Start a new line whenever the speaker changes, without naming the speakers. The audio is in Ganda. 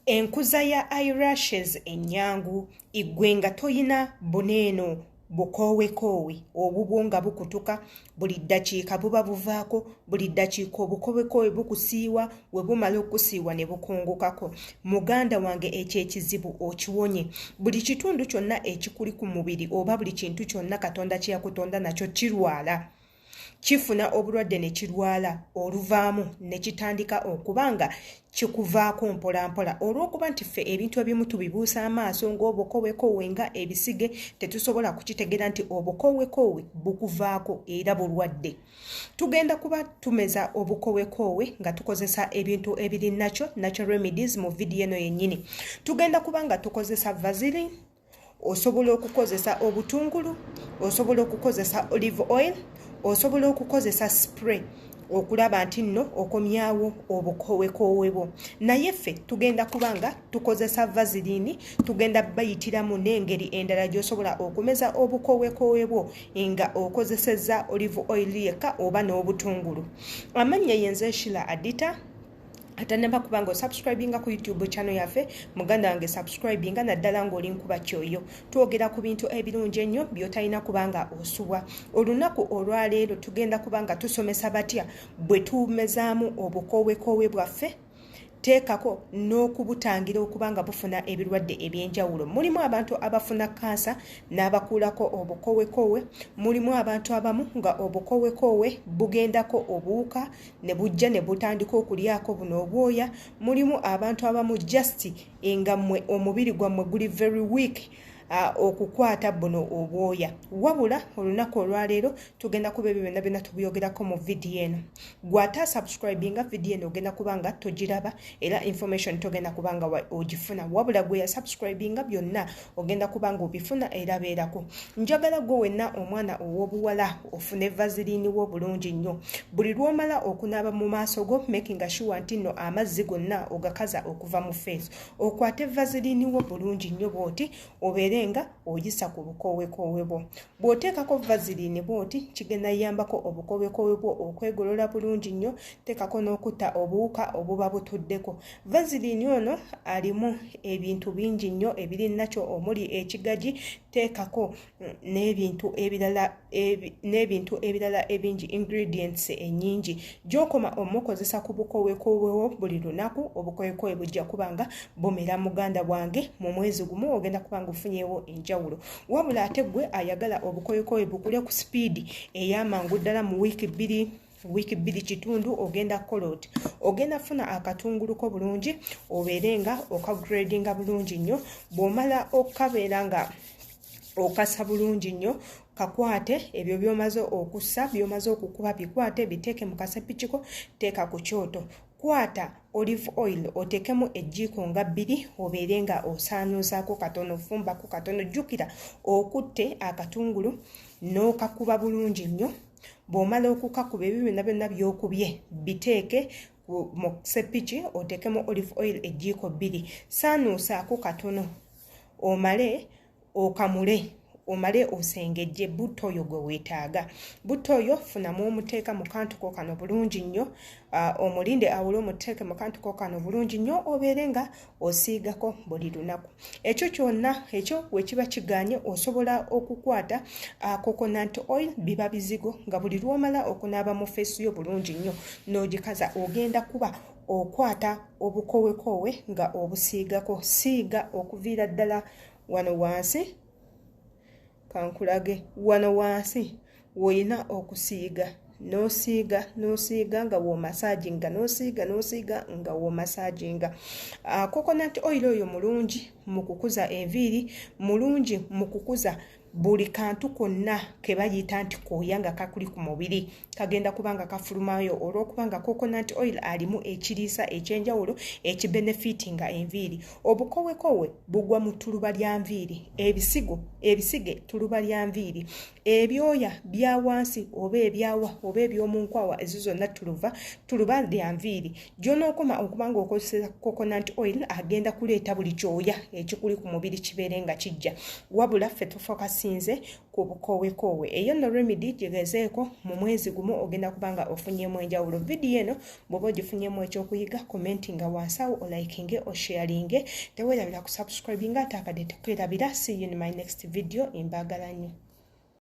Enkuza ya eyelashes Enyangu igwenga toyina buneeno bukowekowe obubonga bukutuka buli ddakiika buba buvaako buli ddakiika obukowekowe bukusiiwa we bumala okusiiwa ne bukungukako. Muganda wange ekyo ekizibu okiwonye. Buli kitundu kyonna ekikuli ku mubiri oba buli kintu kyonna Katonda kye yakutonda nakyo kirwala. Kifuna obulwadde ne kirwala oluvaamu ne kitandika okubanga kikuvaako mpola mpola olw'okuba nti ffe ebintu ebimu tubibuusa amaaso ng'obukowekowe nga ebisige tetusobola kukitegera nti obukowekowe bukuvaako era bulwadde. Tugenda kuba tumeza obukowekowe nga tukozesa ebintu ebiri natural remedies mu vidiyo eno yennyini. Tugenda kuba nga tukozesa vaseline, osobola okukozesa obutungulu, osobola okukozesa olive oil, osobola okukozesa spray okulaba nti nno okomyawo obukowekowe bwo. Naye ffe tugenda kubanga tukozesa vaseline, tugenda bayitiramu n'engeri endala gy'osobola okumeza obukowekowe bwo nga okozesezza olive oil yekka oba n'obutungulu. Amannya yenze Shila Adita. Atanaba kubanga subscribinga ku YouTube channel yaffe, muganda wange subscribinga naddala ng'oli nkuba kyoyo. Twogera ku bintu ebirungi ennyo by'otalina kubanga osubwa. Olunaku olwaleero tugenda kubanga tusomesa batya bwe tumezaamu obukowekowe bwaffe, teekako n'okubutangira okubanga bufuna ebirwadde ebyenjawulo. Mulimu abantu abafuna kansa n'abakuulako obukowekowe, mulimu abantu abamu nga obukowekowe bugendako obuwuka ne bujja ne butandika okulyako buno obwoya, mulimu abantu abamu just nga mmwe omubiri gwammwe guli very weak okukwata buno obwoya. Wabula olunaku olwaleero tugenda kuba ebyo byonna byonna tubyogerako mu vidiyo eno. Gwata subscribinga vidiyo eno ogenda kubanga togiraba era information togenda kubanga ogifuna. Wabula gwe ya subscribinga byonna ogenda kubanga obifuna era beerako. Njagala gwe wenna omwana ow'obuwala ofune vaseline wo bulungi nnyo. Buli lw'omala okunaaba mu maaso go making sure nti nno amazzi gonna ogakaza okuva mu face. Okwate vaseline wo bulungi nnyo bw'oti obeere nga oyisa ku bukowekowe bwo. Bw'oteekako vaseline bw'oti kigenda yambako obukowekowe bwo okwegolola bulungi nnyo, teekako n'okutta obuwuka obuba butuddeko. Vaseline ono alimu ebintu bingi nnyo ebiri nakyo omuli ekigaji, teekako n'ebintu ebirala ebingi ingredients ennyingi gy'okoma omukozesa ku bukowekowe bwo buli lunaku. Obukowekowe bujja kubanga bumera muganda bwange mu mwezi gumu ogenda kubanga ofunyeewo enjawulo. Wabula ate gwe ayagala obukowekowe bukule ku speed ey'amangu ddala mu wiiki bbiri kitundu ogenda koloti. Ogenda funa akatunguluko bulungi obeere nga okagradinga bulungi nnyo. Bw'omala okabeera nga okasa bulungi nnyo, kakwate ebyo by'omaze okussa by'omaze okukuba bikwate biteeke mu kasepikiko, teeka ku kyoto. Kwata olive oil otekemu ejjiiko nga 2 obeere nga osaanuuzaako katono, fumbako katono. Jjukira okutte akatungulu n'okakuba bulungi nnyo. Bw'omala okukakuba ebyo byonna byonna by'okubye biteeke mu sepiki, otekemu olive oil ejjiiko 2. Saanuusaako katono omale okamule, omale osengejje butto oyo gwe weetaaga. Butto oyo funamu omuteeka mu kantuko kano bulungi nnyo, omulinde awule omuteeke mu kantuko kano bulungi nnyo obeere nga osiigako buli lunaku. Ekyo kyonna ekyo we kiba kigaanye osobola okukwata coconut oil, biba bizigo, nga buli lw'omala okunaaba mu feesi yo bulungi nnyo n'ogikaza ogenda kuba okwata obukowekowe nga obusiigako. Siiga okuviira ddala wano wansi, kankulage wano wansi woyina okusiiga, n'osiiga nga w'omasaaginga, n'osiiga nga w'omasaaginga. Coconut oil oyo mulungi mu kukuza enviiri, mulungi mu kukuza buli kantu konna ke bayita nti kooya nga kakuli ku mubiri kagenda kubanga kafulumayo olw'okubanga coconut oil alimu ekiriisa ekyenjawulo ekibenefitinga enviiri. Obukowekowe bugwa mu ttuluba lya nviiri, ebisige ttuluba lya nviiri, ebyoya bya wansi oba ebyawa oba eby'omu nkwawa ezo zonna ttuluba lya nviiri. Gy'onookoma okubanga okozesa coconut oil agenda kuleeta buli kyoya ekikuli ku mubiri kibeere nga kijja. Wabula ffe tufokasi asinze ku Obukowekowe. Eyo no remedy gigezeeko mu mwezi gumu ogenda kubanga ofunyemu enjawulo. Video eno bw'oba ogifunyemu ekyokuyiga commentinga wansi awo olikinge osharinge. Teweerabira ku subscribinga ate akadde tukwerabira. See you in my next video. Imbagala nnyo.